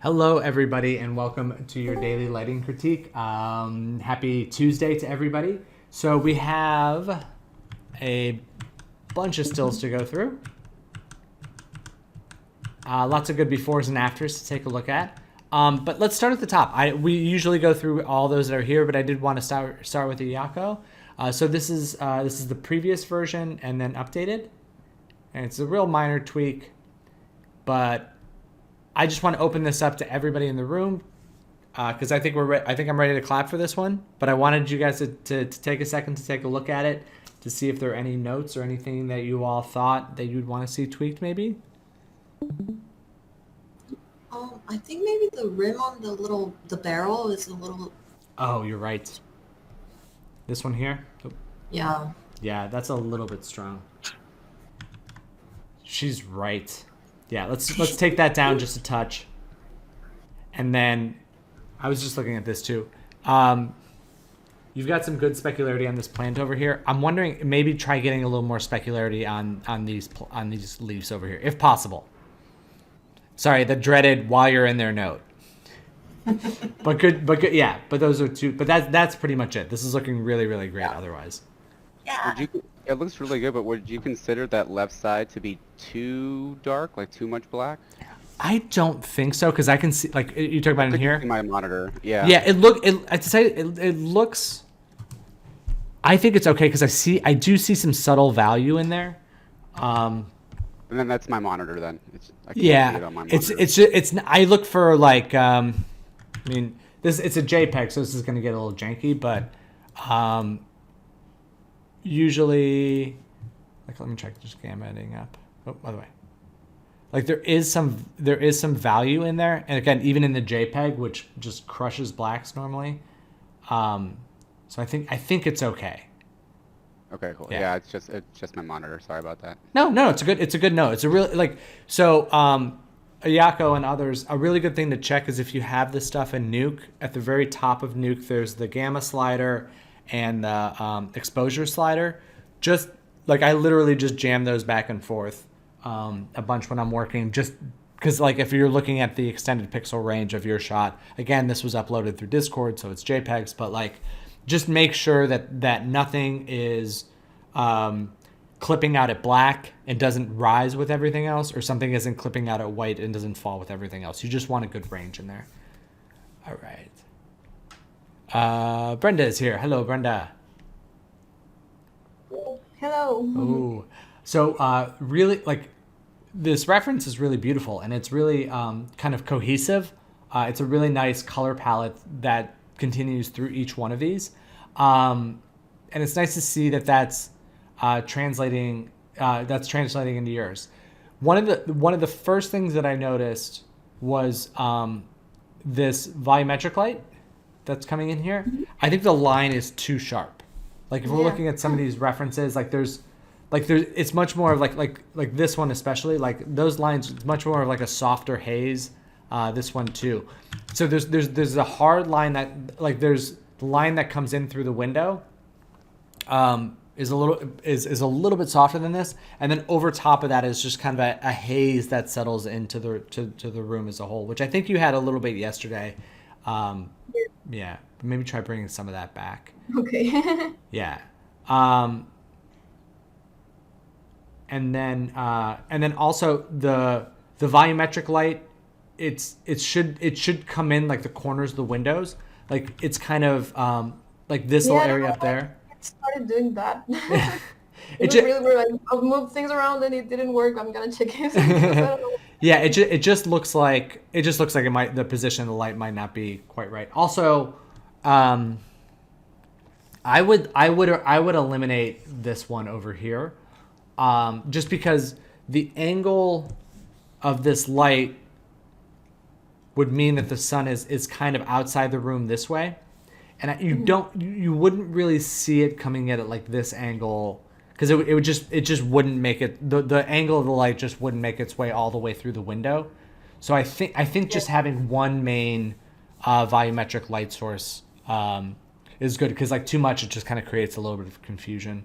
Hello, everybody, and welcome to your daily lighting critique. Happy Tuesday to everybody. So we have a bunch of stills to go through. Lots of good befores and afters to take a look at. But let's start at the top. We usually go through all those that are here, but I did want to start with Iayako. So this is the previous version and then updated, and it's a real minor tweak, but I just want to open this up to everybody in the room because I think I'm ready to clap for this one. But I wanted you guys to take a second to take a look at it to see if there are any notes or anything that you all thought that you'd want to see tweaked, maybe. I think maybe the rim on the barrel is a little. Oh, you're right. This one here. Oh. Yeah. Yeah, that's a little bit strong. She's right. Yeah, let's take that down just a touch. And then I was just looking at this too. You've got some good specularity on this plant over here. I'm wondering maybe try getting a little more specularity on these leaves over here, if possible. Sorry, the dreaded while you're in there note. but good, yeah. But those are two. But that's pretty much it. This is looking really, really great. Otherwise. Yeah. It looks really good, but would you consider that left side to be too dark, like too much black? I don't think so, because I can see, like, you talk about in here. My monitor, yeah. Yeah, it looks. I think it's okay because I do see some subtle value in there. And then that's my monitor. Then I can't see it on my monitor. It's. I look for like. I mean, it's a JPEG, so this is gonna get a little janky, but. Usually, like, let me check just gamma editing up. Oh, by the way, like there is some value in there, and again, even in the JPEG, which just crushes blacks normally. So I think it's okay. Okay, cool. Yeah, it's just my monitor. Sorry about that. No, it's a good note. It's a really Ayako and others. A really good thing to check is if you have this stuff in Nuke. At the very top of Nuke, there's the gamma slider and the exposure slider. Just like I literally just jam those back and forth a bunch when I'm working, just because like if you're looking at the extended pixel range of your shot, again, this was uploaded through Discord, so it's JPEGs, but like just make sure that nothing is clipping out at black and doesn't rise with everything else, or something isn't clipping out at white and doesn't fall with everything else. You just want a good range in there. All right. Brenda is here. Hello, Brenda. Hello. Oh, so really, like, this reference is really beautiful, and it's really kind of cohesive. It's a really nice color palette that continues through each one of these, and it's nice to see that's translating into yours. One of the first things that I noticed was this volumetric light that's coming in here. I think the line is too sharp. Like if we're looking at some of these references, there's it's much more of like this one especially, like those lines, it's much more of like a softer haze. This one too. So there's a hard line that like there's the line that comes in through the window is a little bit softer than this, and then over top of that is just kind of a haze that settles into the room as a whole, which I think you had a little bit yesterday. Yeah, maybe try bringing some of that back. Okay. Yeah. And then also the volumetric light, it should come in like the corners of the windows, like it's kind of like this little area up there. I started doing that. It really weird. Like, I'll move things around and it didn't work. I'm gonna check it. Yeah, it just looks like the position of the light might not be quite right. Also, I would eliminate this one over here, just because the angle of this light would mean that the sun is kind of outside the room this way, and you wouldn't really see it coming at it like this angle. Because it just wouldn't make it, the angle of the light just wouldn't make its way all the way through the window. So I think just having one main volumetric light source is good, because like too much, it just kind of creates a little bit of confusion.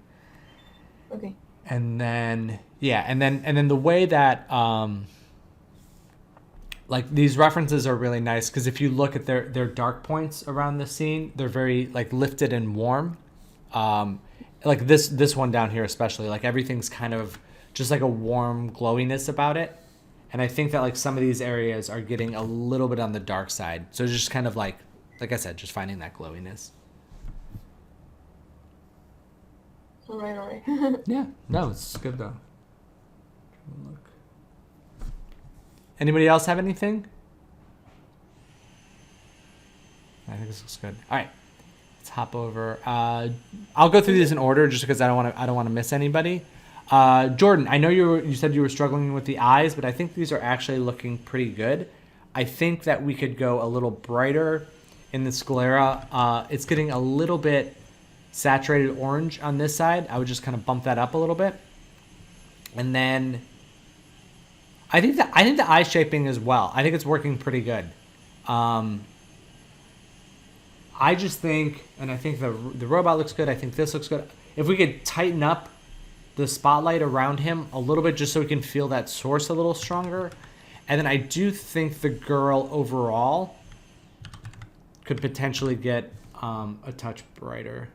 Okay. And then the way that like these references are really nice because if you look at their dark points around the scene, they're very like lifted and warm. Like this one down here especially, like everything's kind of just like a warm glowiness about it. And I think that like some of these areas are getting a little bit on the dark side. So it's just kind of like I said, just finding that glowiness. All right. Yeah, no, it's good though. Look. Anybody else have anything? I think this looks good. All right, let's hop over. I'll go through these in order just because I don't want to miss anybody. Jordan, I know you said you were struggling with the eyes, but I think these are actually looking pretty good. I think that we could go a little brighter in the sclera. It's getting a little bit saturated orange on this side. I would just kind of bump that up a little bit. And then I think the eye shaping as well. I think it's working pretty good. I just think, and I think the robot looks good. I think this looks good. If we could tighten up the spotlight around him a little bit just so we can feel that source a little stronger. And then I do think the girl overall could potentially get a touch brighter.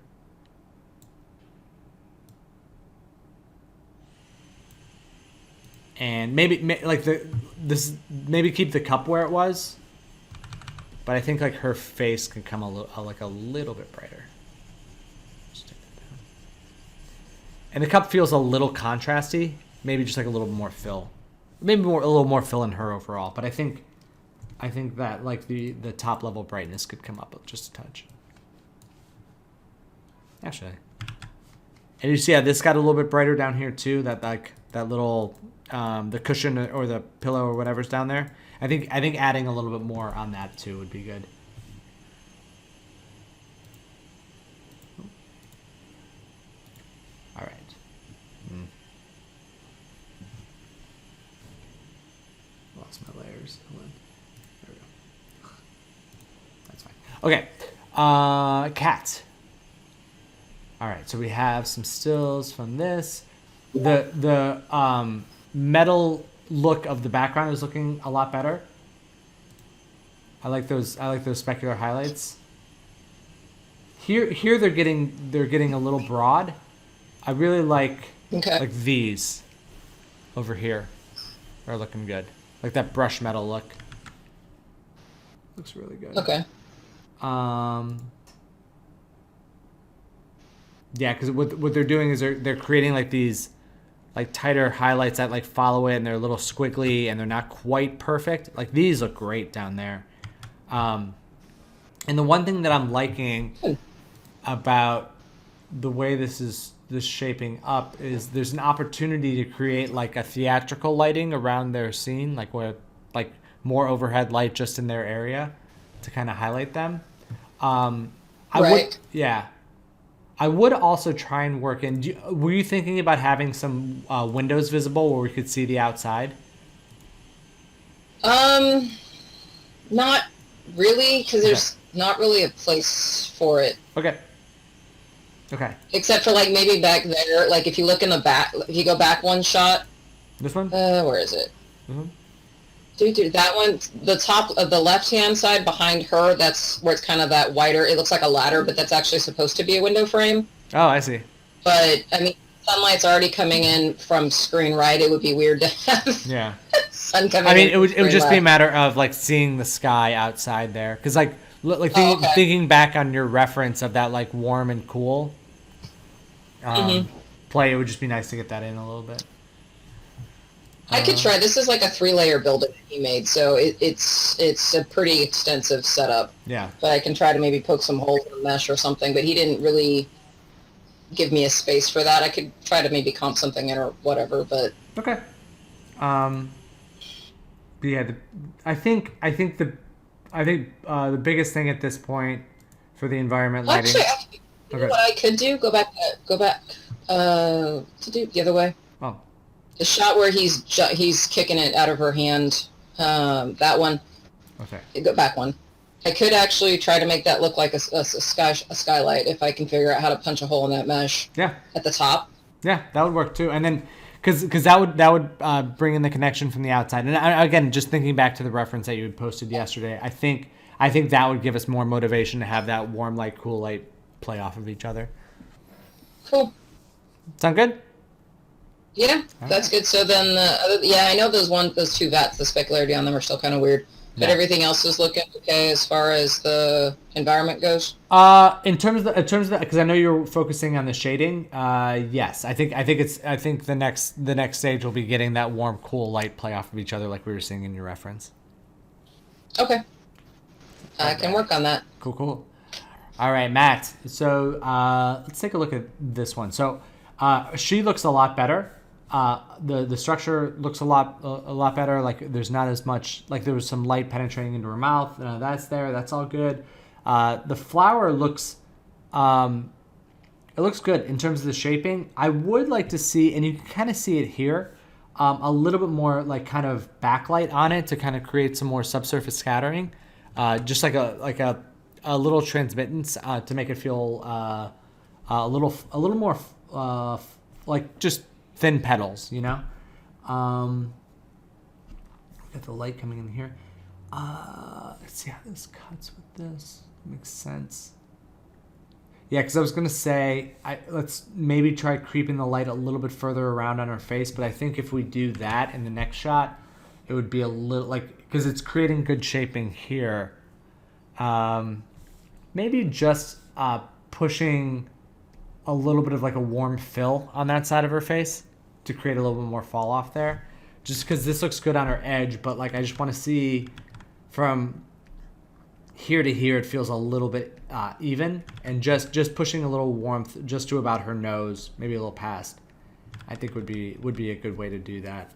And maybe keep the cup where it was. But I think like her face can come a little bit brighter. Just take that down. And the cup feels a little contrasty. Maybe just like a little more fill. Maybe a little more fill in her overall. But I think that like the top level brightness could come up just a touch. Actually. And you see, this got a little bit brighter down here too. That little the cushion or the pillow or whatever's down there. I think adding a little bit more on that too would be good. All right. Lost my layers. Hold on. There we go. That's fine. Okay. Cat. All right. So we have some stills from this. The metal look of the background is looking a lot better. I like those specular highlights. Here they're getting a little broad. I really like these over here are looking good. Like that brush metal look. Looks really good. Okay. Yeah, because what they're doing is they're creating like these like tighter highlights that like follow it, and they're a little squiggly and they're not quite perfect. Like these look great down there. And the one thing that I'm liking about the way this is shaping up is there's an opportunity to create like a theatrical lighting around their scene, like where like more overhead light just in their area to kind of highlight them. I would also try and work in. Were you thinking about having some windows visible where we could see the outside? Not really, because there's not really a place for it. Okay. Except for like maybe back there, like if you look in the back, if you go back one shot. This one? Where is it? Mm-hmm. Dude, that one, the top of the left-hand side behind her, that's where it's kind of that wider, it looks like a ladder, but that's actually supposed to be a window frame. Oh, I see. But, I mean, sunlight's already coming in from screen right. It would be weird to have sun coming in. I mean, it would just be a matter of, like, seeing the sky outside there. Because, like, thinking back on your reference of that, like, warm and cool play, it would just be nice to get that in a little bit. I could try. This is like a 3-layer building that he made, so it's a pretty extensive setup. Yeah. But I can try to maybe poke some holes in the mesh or something, but he didn't really give me a space for that. I could try to maybe comp something in or whatever, but... Okay. Yeah, I think the biggest thing at this point for the environment lighting... Actually, you know what I could do? Go back to do the other way. Oh. The shot where he's kicking it out of her hand, that one. Okay. Go back one. I could actually try to make that look like a skylight if I can figure out how to punch a hole in that mesh. Yeah. At the top. Yeah, that would work too. And then, because that would bring in the connection from the outside. And again, just thinking back to the reference that you had posted yesterday, I think that would give us more motivation to have that warm light, cool light play off of each other. Cool. Sound good? Yeah, that's good. So then, I know those two vats, the specularity on them are still kind of weird, but everything else is looking okay as far as the environment goes. In terms of because I know you're focusing on the shading. Yes, I think the next stage will be getting that warm, cool light play off of each other, like we were seeing in your reference. Okay, I can work on that. Cool. All right, Matt. So let's take a look at this one. So she looks a lot better. The structure looks a lot better. Like there's not as much, like there was some light penetrating into her mouth. That's there. That's all good. The flower looks, it looks good in terms of the shaping. I would like to see, and you can kind of see it here, a little bit more like kind of backlight on it to kind of create some more subsurface scattering, just like a little transmittance to make it feel a little more like just thin petals, you know. Got the light coming in here. Let's see how this cuts with this. Makes sense. Yeah, because I was gonna say let's maybe try creeping the light a little bit further around on her face, but I think if we do that in the next shot, it would be a little like because it's creating good shaping here. Maybe just pushing a little bit of like a warm fill on that side of her face to create a little bit more fall off there, just because this looks good on her edge, but like I just want to see from here to here it feels a little bit even, and just pushing a little warmth just to about her nose, maybe a little past, I think would be a good way to do that.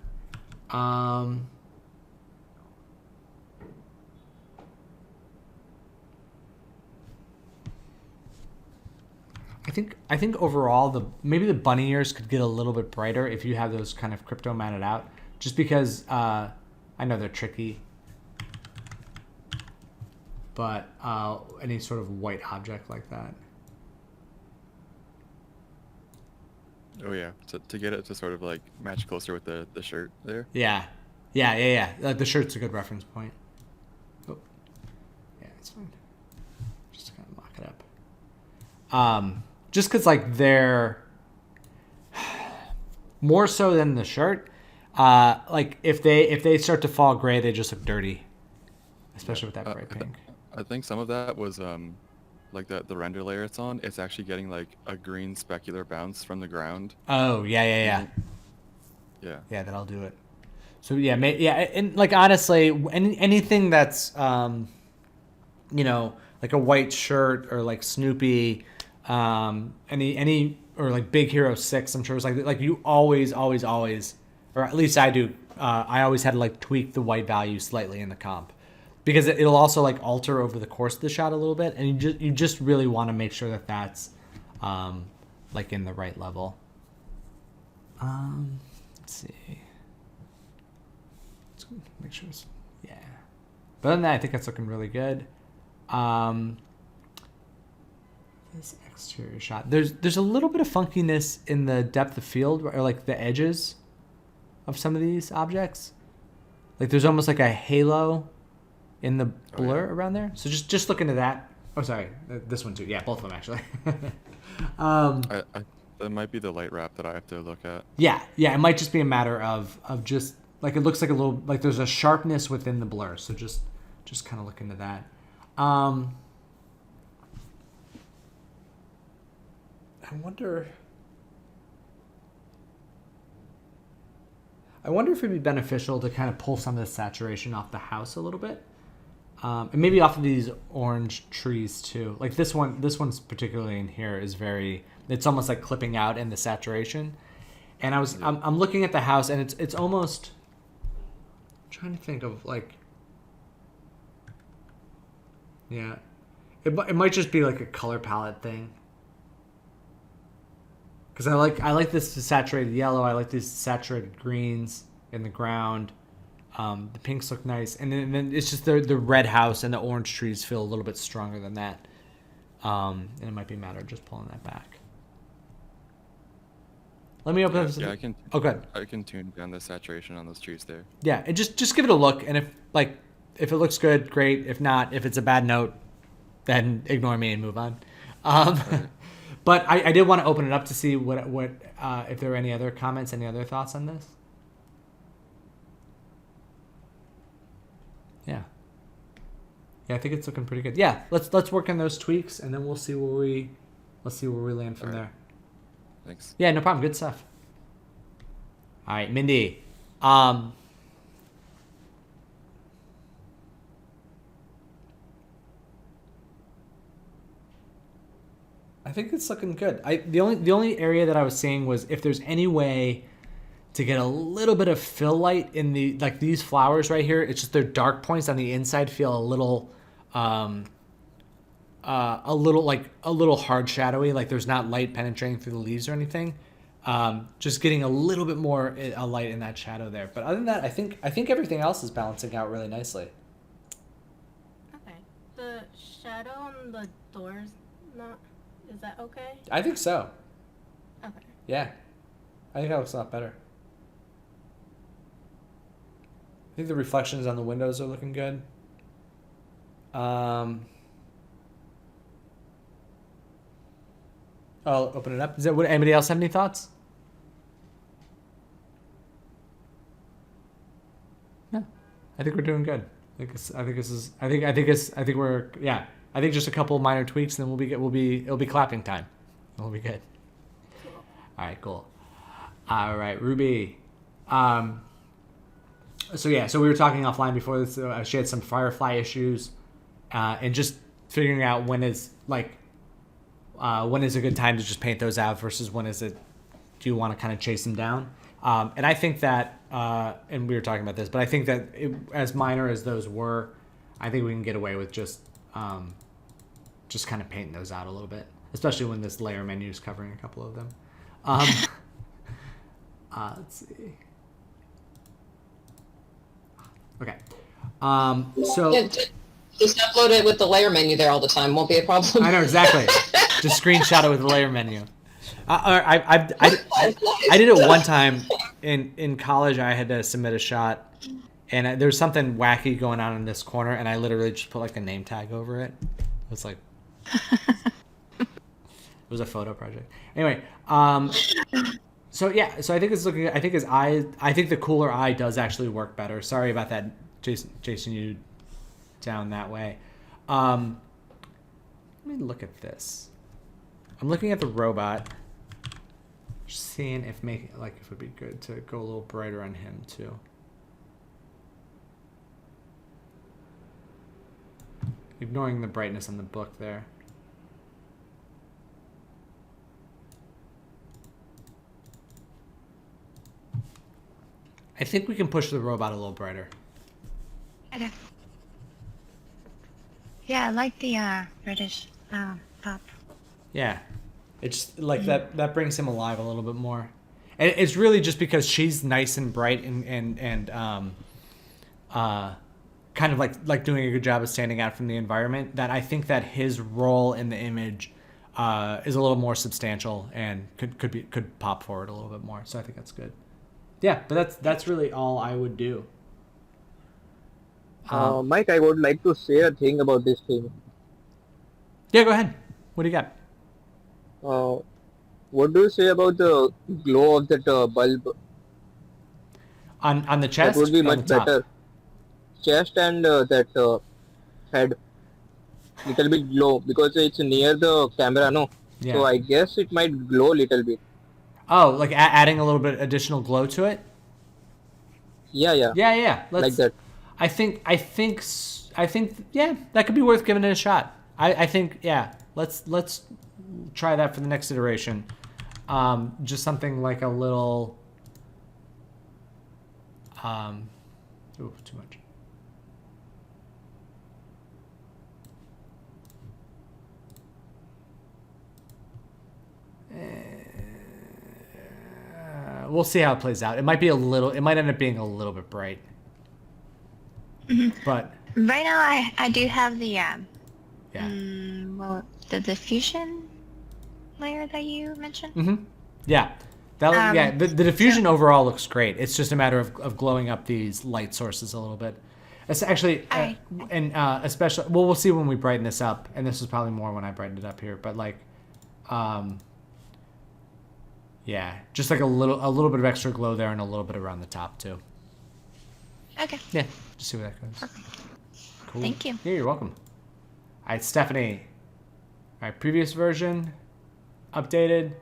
I think overall maybe the bunny ears could get a little bit brighter if you have those kind of crypto matted out, just because I know they're tricky, but any sort of white object like that. Oh yeah, to get it to sort of like match closer with the shirt there. Yeah. The shirt's a good reference point. Oh, yeah, it's fine. Just kind of mock it up. Just because like they're more so than the shirt. Like if they start to fall gray, they just look dirty, especially with that bright pink. I think some of that was like the render layer it's on. It's actually getting like a green specular bounce from the ground. Oh yeah. Yeah, that'll do it. So yeah, and like honestly, anything that's you know, like a white shirt or like Snoopy, any or like Big Hero 6, I'm sure it's like you always, or at least I do. I always had to like tweak the white value slightly in the comp, because it'll also like alter over the course of the shot a little bit, and you just really want to make sure that that's like in the right level. Let's see. Let's make sure it's But other than that, I think that's looking really good. This exterior shot. There's a little bit of funkiness in the depth of field, or like the edges of some of these objects. Like there's almost like a halo in the blur around there. So just look into that. Oh, sorry, this one too. Yeah, both of them actually. That might be the light wrap that I have to look at. Yeah, it might just be a matter of just like it looks like a little like there's a sharpness within the blur. So just kind of look into that. I wonder if it'd be beneficial to kind of pull some of the saturation off the house a little bit, and maybe off of these orange trees too. Like this one's particularly in here is it's almost like clipping out in the saturation. And I'm looking at the house, and it's almost, I'm trying to think of like, yeah, it might just be like a color palette thing. Because I like this saturated yellow. I like these saturated greens in the ground. The pinks look nice, and then it's just the red house and the orange trees feel a little bit stronger than that. And it might be a matter of just pulling that back. Let me open Yeah, this. yeah, I can. Oh, good. I can tune down the saturation on those trees there. Yeah, and just give it a look, and if it looks good, great. If not, if it's a bad note, then ignore me and move on. Right. But I did want to open it up to see what if there were any other comments, any other thoughts on this. Yeah. Yeah, I think it's looking pretty good. Yeah, let's work on those tweaks, and then we'll see where we land from All right. there. Thanks. Yeah, no problem. Good stuff. All right, Mindy. I think it's looking good. The only area that I was seeing was if there's any way to get a little bit of fill light in the these flowers right here. It's just their dark points on the inside feel a little hard shadowy. Like there's not light penetrating through the leaves or anything. Just getting a little bit more light in that shadow there. But other than that, I think everything else is balancing out really nicely. Okay. The shadow on the doors, not. Is that okay? I think so. Okay. Yeah. I think that looks a lot better. I think the reflections on the windows are looking good. I'll open it up. Would anybody else have any thoughts? No. I think we're doing good. I think just a couple minor tweaks, and then it'll be clapping time. We'll be good. All right, cool. All right, Ruby. So we were talking offline before this. She had some firefly issues, and just figuring out when is a good time to just paint those out versus when is it do you want to kind of chase them down. And I think that, and we were talking about this, but I think that as minor as those were, I think we can get away with just kind of painting those out a little bit, especially when this layer menu is covering a couple of them. Let's see. Okay. So Yeah, just upload it with the layer menu there all the time. Won't be a problem. I know exactly. Just screenshot it with the layer menu. I did it one time in college. I had to submit a shot, and there was something wacky going on in this corner, and I literally just put like a name tag over it. It was like it was a photo project. Anyway, so I think it's looking. I think the cooler eye does actually work better. Sorry about that, Jason. You down that way. Let me look at this. I'm looking at the robot, just seeing if it would be good to go a little brighter on him too. Ignoring the brightness on the book there. I think we can push the robot a little brighter. Okay. Yeah, I like the reddish pop. Yeah, it's like that brings him alive a little bit more, and it's really just because she's nice and bright and kind of like doing a good job of standing out from the environment, that I think that his role in the image is a little more substantial and could pop forward a little bit more. So I think that's good. Yeah, but that's really all I would do. Mike, I would like to say a thing about this thing. Yeah, go ahead. What do you got? What do you say about the glow of that bulb? On the chest? That would be or on much the top? better. Chest and that head, little bit glow because it's near the camera, no? Yeah. So I guess it might glow a little bit. Oh, like adding a little bit additional glow to it? Yeah. Yeah. Like that. I think yeah, that could be worth giving it a shot. I think yeah. Let's try that for the next iteration. Just something like a little ooh, too much. We'll see how it plays out. It might end up being a little bit bright. But Right now, I do have the yeah. the diffusion layer that you mentioned. Yeah. The diffusion overall looks great. It's just a matter of glowing up these light sources a little bit. It's actually, especially, well, we'll see when we brighten this up, and this is probably more when I brighten it up here, but like, yeah, just like a little bit of extra glow there and a little bit around the top too. Okay. Yeah, just see where that goes. Perfect. Cool. Thank you. Yeah, you're welcome. All right, Stephanie. All right, previous version, updated.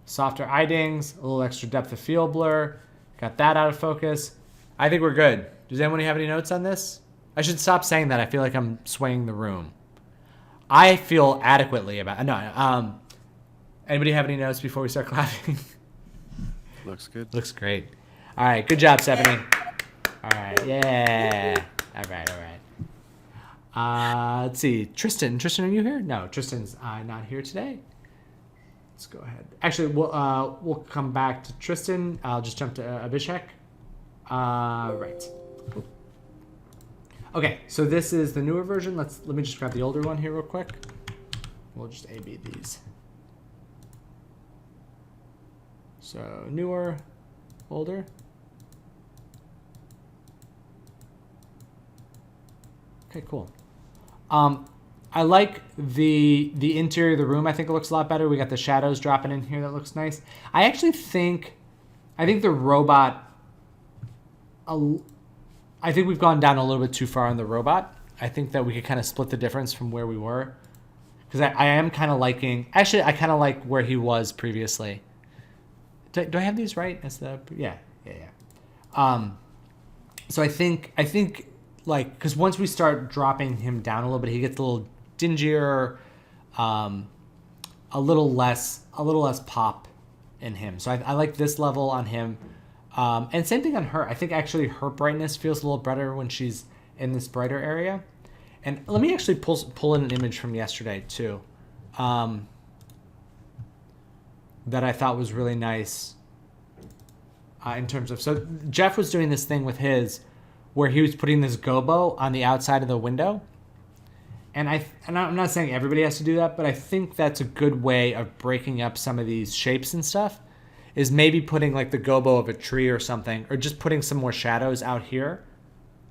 Softer eye dings, a little extra depth of field blur. Got that out of focus. I think we're good. Does anyone have any notes on this? I should stop saying that. I feel like I'm swaying the room. I feel adequately about. No. Anybody have any notes before we start clapping? Looks good. Looks great. All right. Good job, Stephanie. All right. Yeah. All right. Let's see. Tristan, are you here? No, Tristan's not here today. Let's go ahead. Actually, we'll come back to Tristan. I'll just jump to Abishek. Right. Cool. Okay, so this is the newer version. Let me just grab the older one here real quick. We'll just A/B these. So newer, older. Okay, cool. I like the interior of the room. I think it looks a lot better. We got the shadows dropping in here. That looks nice. I think the robot. I think we've gone down a little bit too far on the robot. I think that we could kind of split the difference from where we were, because I am kind of liking. Actually, I kind of like where he was previously. Do I have these right? As the yeah. So I think like, because once we start dropping him down a little bit, he gets a little dingier, a little less pop in him. So I like this level on him, and same thing on her. I think actually her brightness feels a little better when she's in this brighter area. And let me actually pull in an image from yesterday too, that I thought was really nice. In terms of, so Jeff was doing this thing with his, where he was putting this gobo on the outside of the window. And I'm not saying everybody has to do that, but I think that's a good way of breaking up some of these shapes and stuff, is maybe putting like the gobo of a tree or something, or just putting some more shadows out here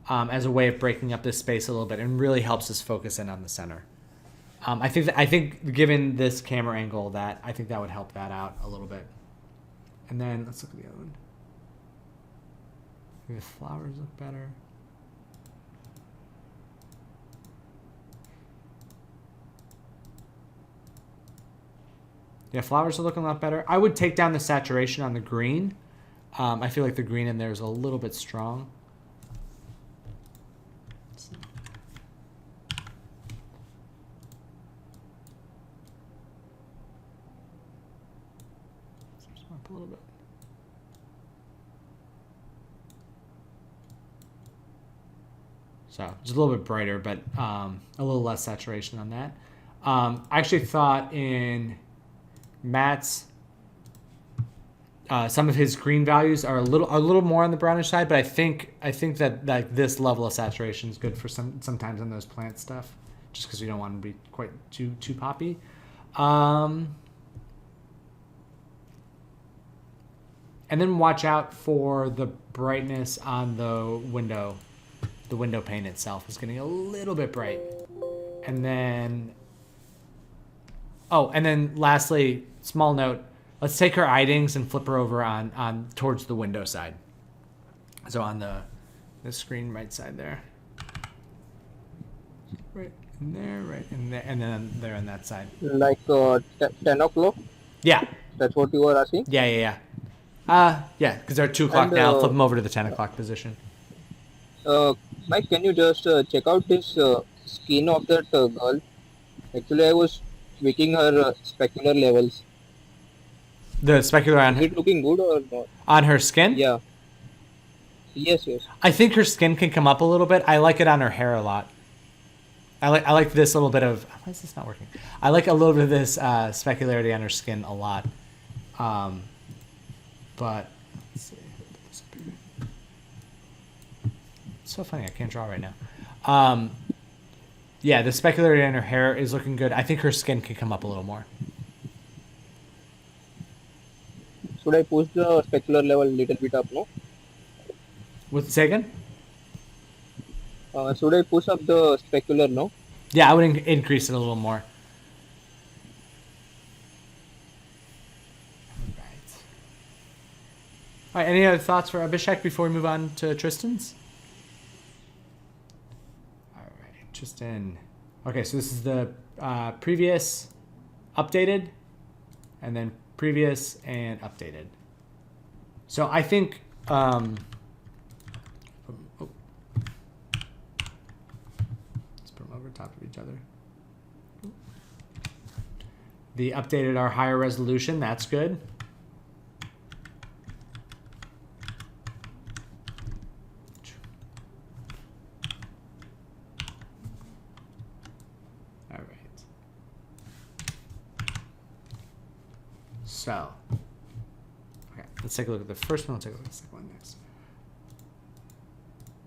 as a way of breaking up this space a little bit, and really helps us focus in on the center. I think given this camera angle, that I think that would help that out a little bit. And then let's look at the other one. Maybe the flowers look better. Yeah, flowers are looking a lot better. I would take down the saturation on the green. I feel like the green in there is a little bit strong. Up a little bit. So just a little bit brighter, but a little less saturation on that. I actually thought in Matt's, some of his green values are a little more on the brownish side, but I think that like this level of saturation is good for sometimes on those plant stuff, just because you don't want to be quite too poppy. And then watch out for the brightness on the window. The window pane itself is getting a little bit bright. And then, lastly, small note, let's take her idings and flip her over on towards the window side. So on the screen right side there. Right in there, and then there on that side. Like 10 o'clock? Yeah. That's what you were asking? Yeah, because they're 2 o'clock now. Flip them over to the 10 o'clock position. Mike, can you just check out this skin of that girl? Actually, I was tweaking her specular levels. The specular on Is it looking good or not? On her skin? Yeah. Yes. I think her skin can come up a little bit. I like it on her hair a lot. I like this little bit of... Why is this not working? I like a little bit of this specularity on her skin a lot. But... Let's see. It's so funny. I can't draw right now. Yeah, the specularity on her hair is looking good. I think her skin can come up a little more. should I push the specular level a little bit up? No. Say again? Should I push up the specular? No. Yeah, I would increase it a little more. All right, any other thoughts for Abishek before we move on to Tristan's? All right, Tristan. Okay, so this is the previous, updated, and then previous and updated. So I think... let's put them over top of each other. The updated are higher resolution, that's good. So, okay, let's take a look at the first one. Let's take a look at the second one next.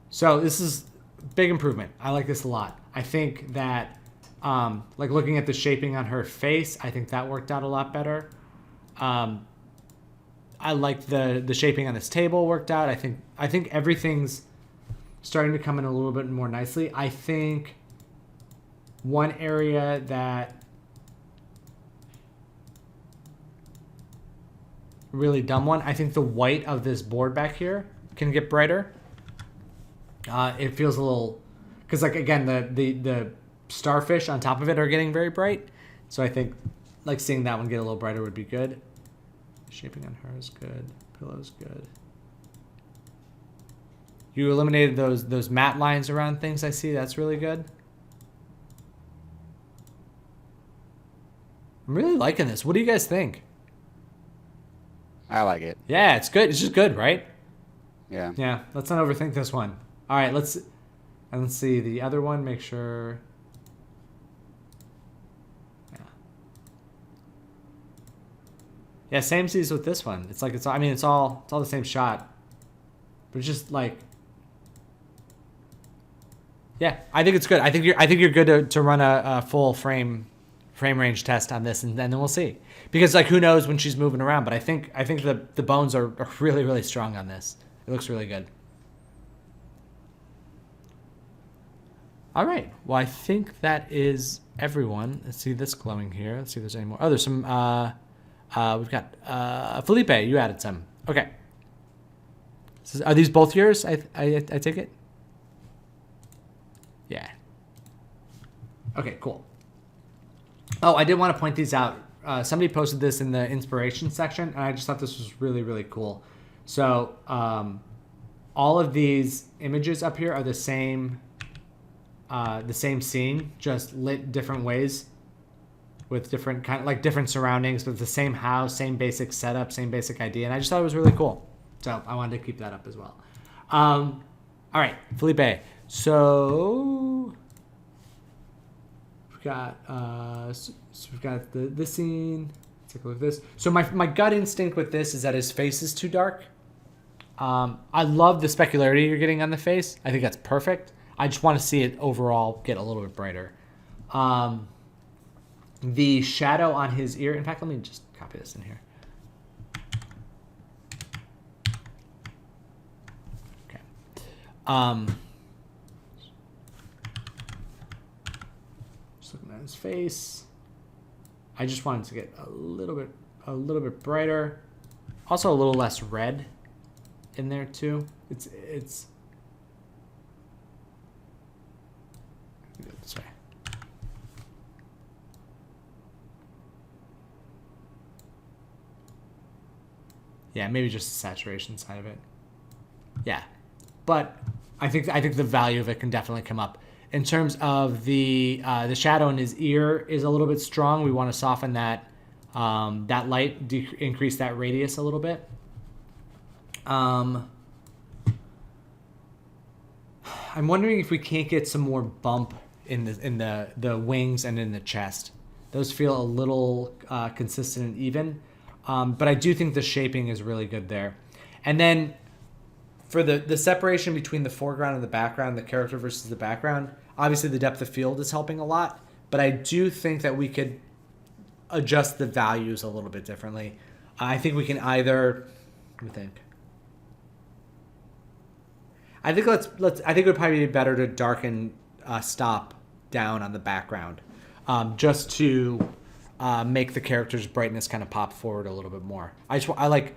So this is big improvement. I like this a lot. I think that, like looking at the shaping on her face, I think that worked out a lot better. I like the shaping on this table worked out. I think everything's starting to come in a little bit more nicely. I think one area that really dumb one. I think the white of this board back here can get brighter. It feels a little, because like again the starfish on top of it are getting very bright. So I think like seeing that one get a little brighter would be good. Shaping on her is good. Pillow's good. You eliminated those matte lines around things. I see. That's really good. I'm really liking this. What do you guys think? I like it. Yeah, it's good. It's just good, right? Yeah. Yeah. Let's not overthink this one. All right. Let's see the other one. Make sure. Yeah. Yeah. Same seas with this one. It's like it's. I mean, it's all the same shot, but it's just like. Yeah, I think it's good. I think you're good to run a full frame range test on this, and then we'll see. Because like who knows when she's moving around, but I think the bones are really, really strong on this. It looks really good. All right. Well, I think that is everyone. Let's see this glowing here. Let's see if there's any more. Oh, there's some. We've got Felipe. You added some. Okay. Are these both yours? I take it. Yeah. Okay. Cool. Oh, I did want to point these out. Somebody posted this in the inspiration section, and I just thought this was really, really cool. So all of these images up here are the same scene, just lit different ways with different different surroundings, but the same house, same basic setup, same basic idea, and I just thought it was really cool. So I wanted to keep that up as well. All right, Felipe. So we've got this scene. Let's take a look at this. So my gut instinct with this is that his face is too dark. I love the specularity you're getting on the face. I think that's perfect. I just want to see it overall get a little bit brighter. The shadow on his ear. In fact, let me just copy this in here. Okay. Just looking at his face. I just wanted to get a little bit brighter. Also a little less red in there too. It's this way. Yeah, maybe just the saturation side of it. Yeah, but I think the value of it can definitely come up. In terms of the shadow in his ear is a little bit strong. We want to soften that light, increase that radius a little bit. I'm wondering if we can't get some more bump in the wings and in the chest. Those feel a little consistent and even, but I do think the shaping is really good there. And then for the separation between the foreground and the background, the character versus the background, obviously the depth of field is helping a lot, but I do think that we could adjust the values a little bit differently. I think we can either. Let me think. I think let's. I think it would probably be better to darken stop down on the background, just to make the character's brightness kind of pop forward a little bit more. I like,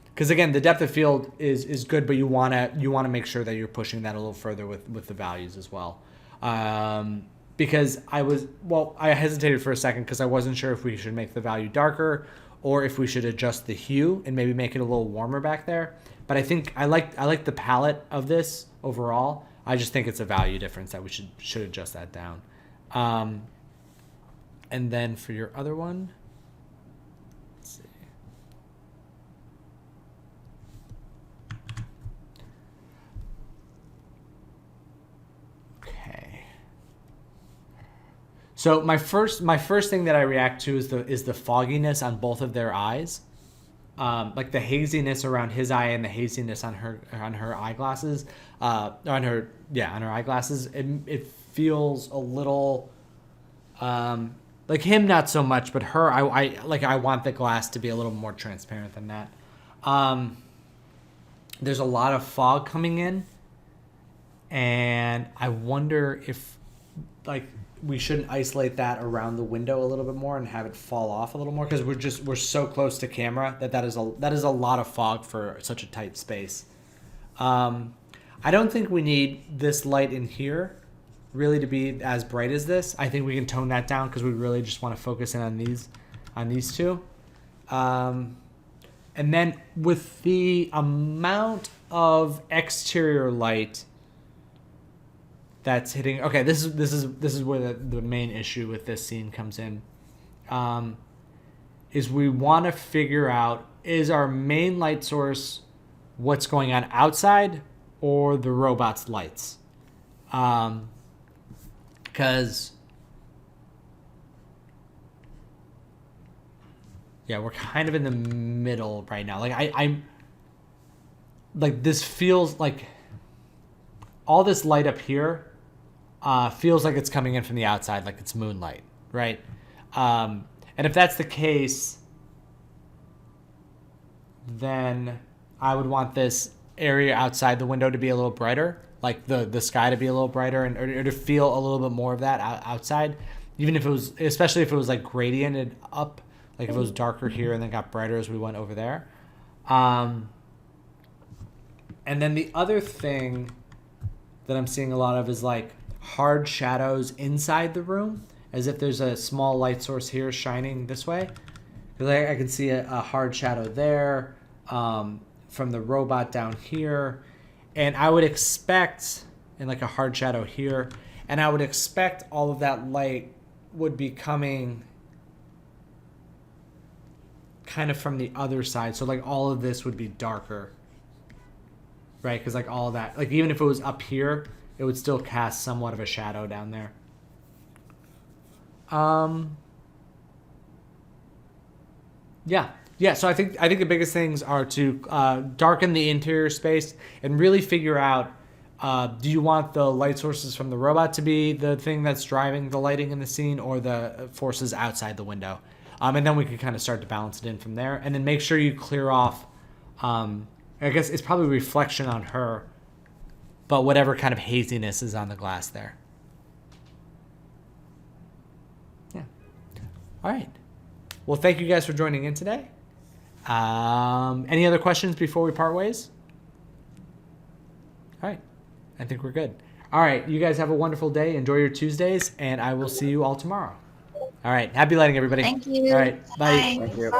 because again, the depth of field is good, but you wanna make sure that you're pushing that a little further with the values as well. Because I hesitated for a second because I wasn't sure if we should make the value darker or if we should adjust the hue and maybe make it a little warmer back there. But I think I like the palette of this overall. I just think it's a value difference that we should adjust that down. And then for your other one, let's see. Okay. So my first thing that I react to is the fogginess on both of their eyes. Like the haziness around his eye and the haziness on her eyeglasses, on her eyeglasses. It feels a little, like him not so much, but her. I want the glass to be a little more transparent than that. There's a lot of fog coming in, and I wonder if we shouldn't isolate that around the window a little bit more and have it fall off a little more, because we're so close to camera that is a lot of fog for such a tight space. I don't think we need this light in here really to be as bright as this. I think we can tone that down because we really just want to focus in on these two. And then with the amount of exterior light that's hitting. Okay, this is where the main issue with this scene comes in. Is we want to figure out, is our main light source what's going on outside or the robot's lights? Because we're kind of in the middle right now. Like I'm like, this feels like all this light up here feels like it's coming in from the outside, like it's moonlight, right? And if that's the case, then I would want this area outside the window to be a little brighter, like the sky to be a little brighter, and or to feel a little bit more of that outside, even if it was, especially if it was like gradiented up, like if it was darker here and then got brighter as we went over there. And then the other thing that I'm seeing a lot of is like hard shadows inside the room, as if there's a small light source here shining this way. Because I can see a hard shadow there, from the robot down here. And I would expect, and like a hard shadow here, and I would expect all of that light would be coming kind of from the other side. So like all of this would be darker, right? Because like all that, like even if it was up here, it would still cast somewhat of a shadow down there. Yeah. So I think the biggest things are to darken the interior space and really figure out, do you want the light sources from the robot to be the thing that's driving the lighting in the scene, or the forces outside the window? And then we can kind of start to balance it in from there. And then make sure you clear off, I guess it's probably reflection on her, but whatever kind of haziness is on the glass there. Yeah. All right. Well, thank you guys for joining in today. Any other questions before we part ways? All right. I think we're good. All right. You guys have a wonderful day. Enjoy your Tuesdays, and I will see you all tomorrow. All right. Happy lighting, everybody. Thank you. All right. Bye. Bye. Thank you.